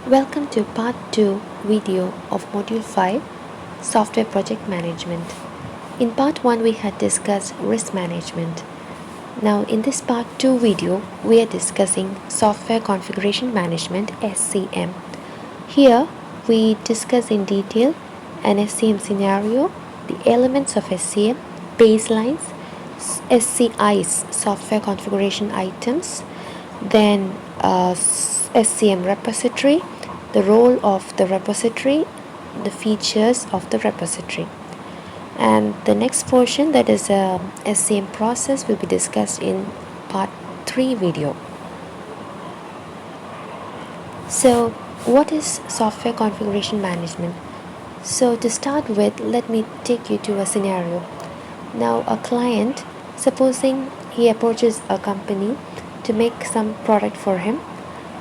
Welcome to part 2 video of module 5 software project management. In part 1 we had discussed risk management. Now in this part 2 video we are discussing software configuration management SCM. Here we discuss in detail an SCM scenario, the elements of SCM, baselines, SCIs software configuration items, then SCM repository, the role of the repository, the features of the repository. And the next portion, that is a SCM process, will be discussed in part 3 video. So what is software configuration management? So to start with, let me take you to a scenario. Now a client, supposing he approaches a company to make some product for him,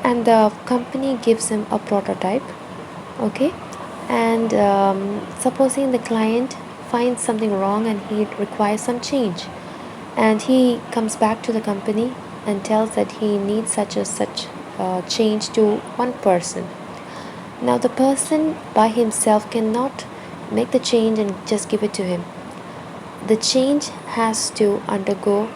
and the company gives him a prototype, okay, and supposing the client finds something wrong and he requires some change, and he comes back to the company and tells that he needs such change to one person. Now the person by himself cannot make the change and just give it to him. The change has to undergo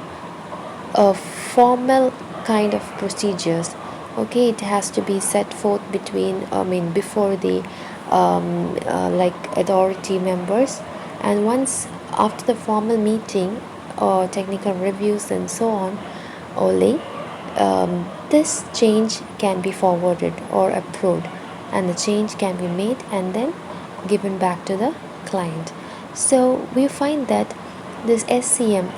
a formal kind of procedures. Okay, it has to be set forth before the authority members, and once after the formal meeting or technical reviews and so on, only this change can be forwarded or approved, and the change can be made and then given back to the client. So we find that this SCM,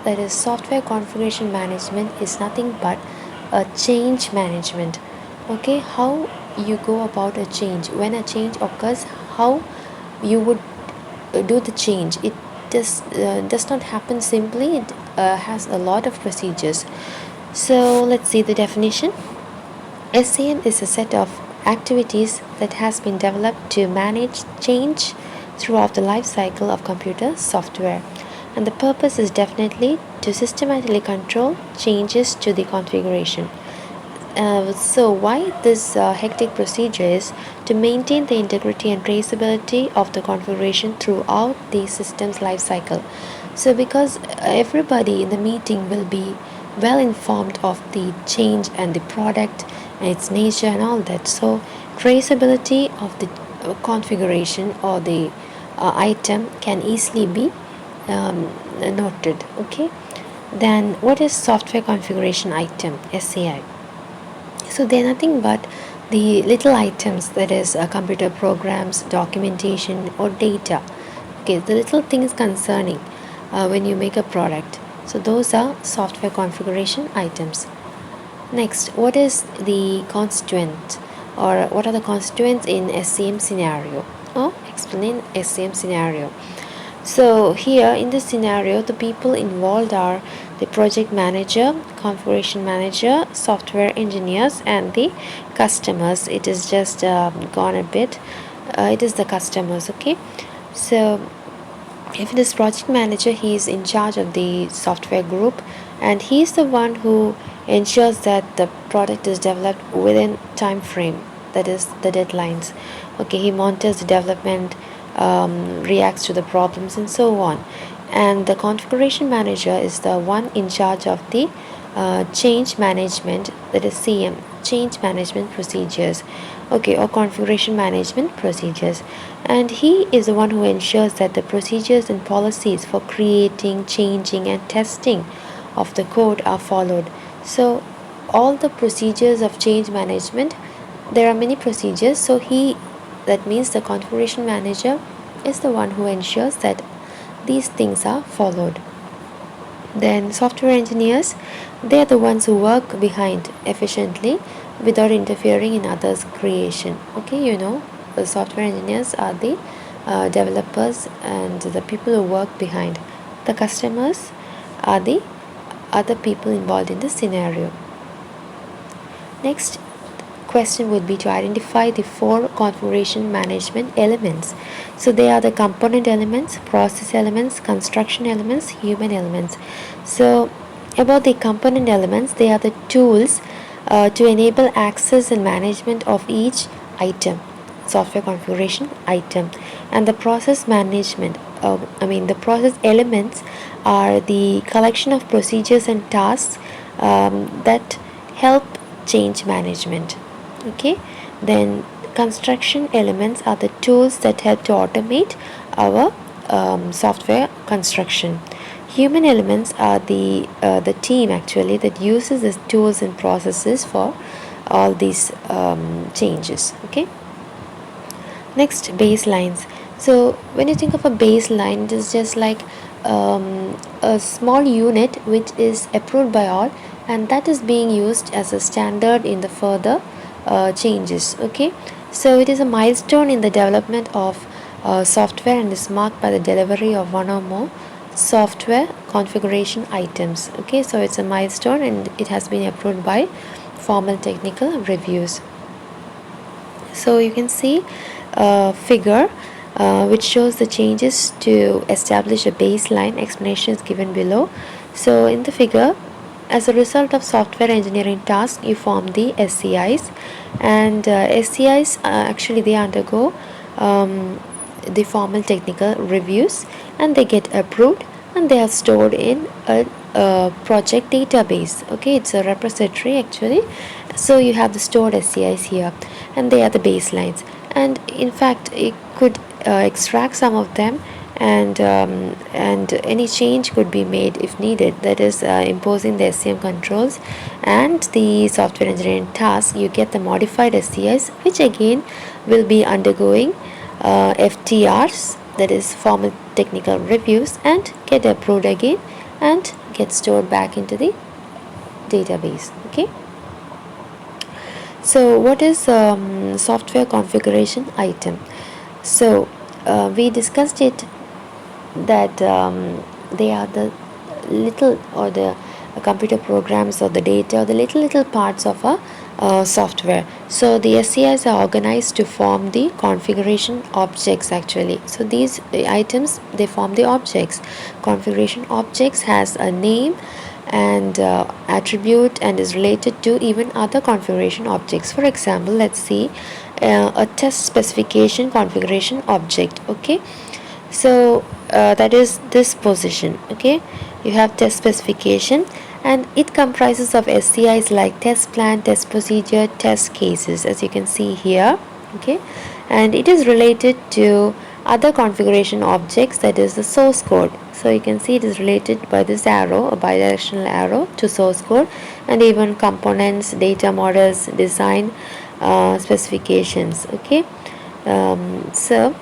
that is software configuration management, is nothing but a change management. Okay, how you go about a change. When a change occurs, how you would do the change. It does not happen simply. It has a lot of procedures. So let's see the definition. SCM is a set of activities that has been developed to manage change throughout the life cycle of computer software, and the purpose is definitely to systematically control changes to the configuration. So why this hectic procedure is to maintain the integrity and traceability of the configuration throughout the system's life cycle. So because everybody in the meeting will be well informed of the change and the product and its nature and all that, so traceability of the configuration or the item can easily be noted. Okay, then what is software configuration item, SCI? So they're nothing but the little items, that is computer programs, documentation or data. Okay, the little things concerning when you make a product. So those are software configuration items. Next, what is the constituent, or what are the constituents in SCM scenario? Explain SCM scenario. So here in this scenario, the people involved are the project manager, configuration manager, software engineers, and the customers. It is just gone a bit. It is the customers. Okay, so if this project manager, he is in charge of the software group, and he is the one who ensures that the product is developed within time frame, that is the deadlines. Okay, he monitors the development, reacts to the problems and so on. And the configuration manager is the one in charge of the change management, that is CM, change management procedures, okay, or configuration management procedures. And he is the one who ensures that the procedures and policies for creating, changing and testing of the code are followed. So all the procedures of change management, there are many procedures, so that means the configuration manager is the one who ensures that these things are followed. Then software engineers, they are the ones who work behind efficiently without interfering in others' creation. Okay, the software engineers are the developers and the people who work behind. The customers are the other people involved in the scenario. Next question would be to identify the 4 configuration management elements. So they are the component elements, process elements, construction elements, human elements. So about the component elements, they are the tools to enable access and management of each item, software configuration item. And the process management, the process elements are the collection of procedures and tasks that help change management. Okay, then construction elements are the tools that help to automate our software construction. Human elements are the team actually that uses these tools and processes for all these changes. Okay. Next, baselines. So when you think of a baseline, it is just like a small unit which is approved by all, and that is being used as a standard in the further changes. Okay, so it is a milestone in the development of software and is marked by the delivery of one or more software configuration items. Okay, so it's a milestone and it has been approved by formal technical reviews. So you can see a figure which shows the changes to establish a baseline. Explanation is given below. So in the figure, as a result of software engineering tasks, you form the SCIs, and SCIs actually they undergo the formal technical reviews and they get approved and they are stored in a project database. Okay, it's a repository actually. So you have the stored SCIs here, and they are the baselines. And in fact, it could extract some of them, and any change could be made if needed. That is imposing the SCM controls and the software engineering task. You get the modified SCIs, which again will be undergoing FTRs, that is formal technical reviews, and get approved again and get stored back into the database. Okay. So what is software configuration item? So we discussed it that they are the little or the computer programs or the data or the little parts of a software. So the SCIs are organized to form the configuration objects actually. So these items, they form the objects. Configuration objects has a name and attribute and is related to even other configuration objects. For example, let's see a test specification configuration object. Okay, so that is this position. Okay, you have test specification and it comprises of SCIs like test plan, test procedure, test cases, as you can see here. Okay, and it is related to other configuration objects, that is the source code. So you can see it is related by this arrow, a bidirectional arrow, to source code, and even components, data models, design specifications. Okay, so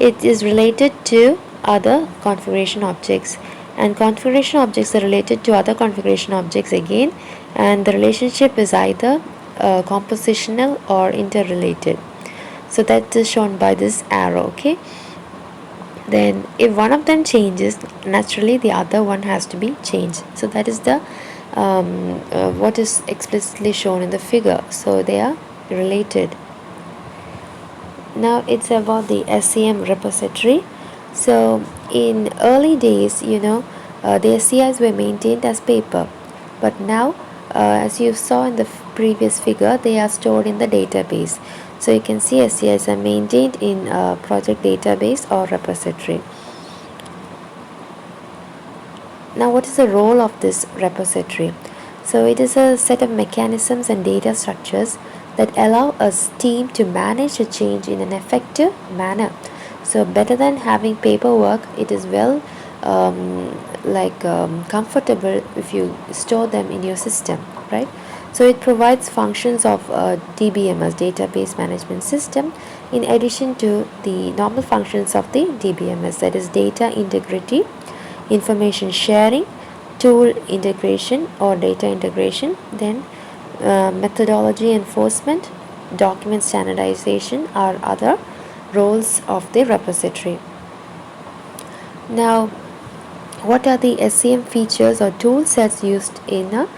it is related to other configuration objects, and configuration objects are related to other configuration objects again, and the relationship is either compositional or interrelated. So that is shown by this arrow. Okay, then if one of them changes, naturally the other one has to be changed. So that is the what is explicitly shown in the figure. So they are related. Now it's about the SCM repository. So in early days, the SCIs were maintained as paper, but now as you saw in the previous figure, they are stored in the database. So you can see SCIs are maintained in a project database or repository. Now what is the role of this repository? So it is a set of mechanisms and data structures that allow a team to manage a change in an effective manner. So better than having paperwork, it is well comfortable if you store them in your system, right? So it provides functions of DBMS, database management system, in addition to the normal functions of the DBMS, that is data integrity, information sharing, tool integration or data integration, then methodology enforcement, document standardization are other roles of the repository. Now, what are the SCM features or tool sets used in a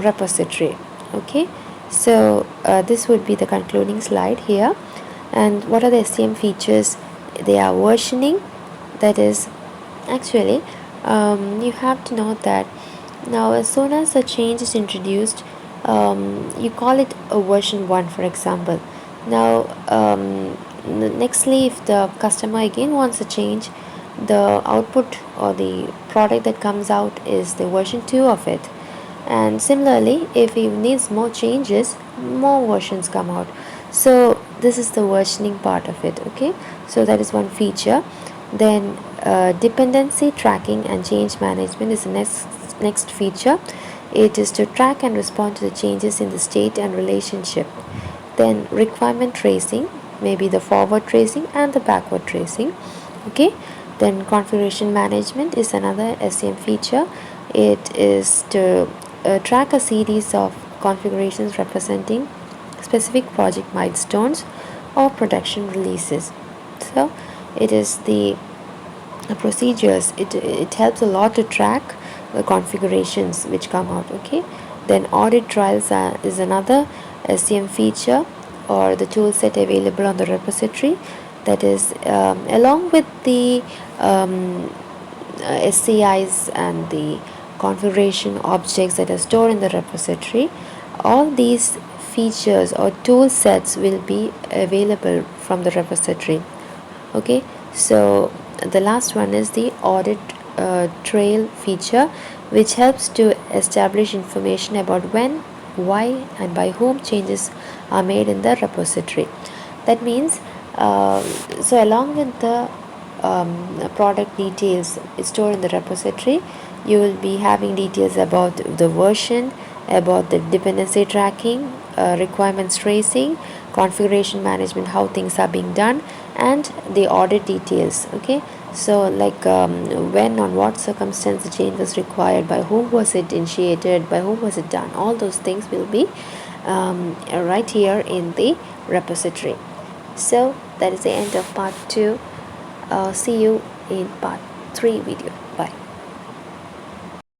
repository? Okay, so this would be the concluding slide here. And what are the SCM features? They are versioning, that is actually you have to know that now as soon as a change is introduced, You call it a version 1, for example. Now, nextly, if the customer again wants a change, the output or the product that comes out is the version 2 of it. And similarly, if he needs more changes, more versions come out. So this is the versioning part of it. Okay, so that is one feature. Then dependency tracking and change management is the next feature. It is to track and respond to the changes in the state and relationship. Then requirement tracing, maybe the forward tracing and the backward tracing. Okay, then configuration management is another SCM feature. It is to track a series of configurations representing specific project milestones or production releases. So it is the procedures. It helps a lot to track the configurations which come out. Okay, then audit trials is another SCM feature or the tool set available on the repository. That is along with the SCIs and the configuration objects that are stored in the repository. All these features or tool sets will be available from the repository. Okay, so the last one is the audit trail feature, which helps to establish information about when, why, and by whom changes are made in the repository. That means, so along with the product details stored in the repository, you will be having details about the version, about the dependency tracking, requirements tracing, configuration management, how things are being done, and the audit details. Okay, so like when, on what circumstance the change was required, by whom was it initiated, by whom was it done, all those things will be right here in the repository. So that is the end of part 2. See you in part 3 video. Bye.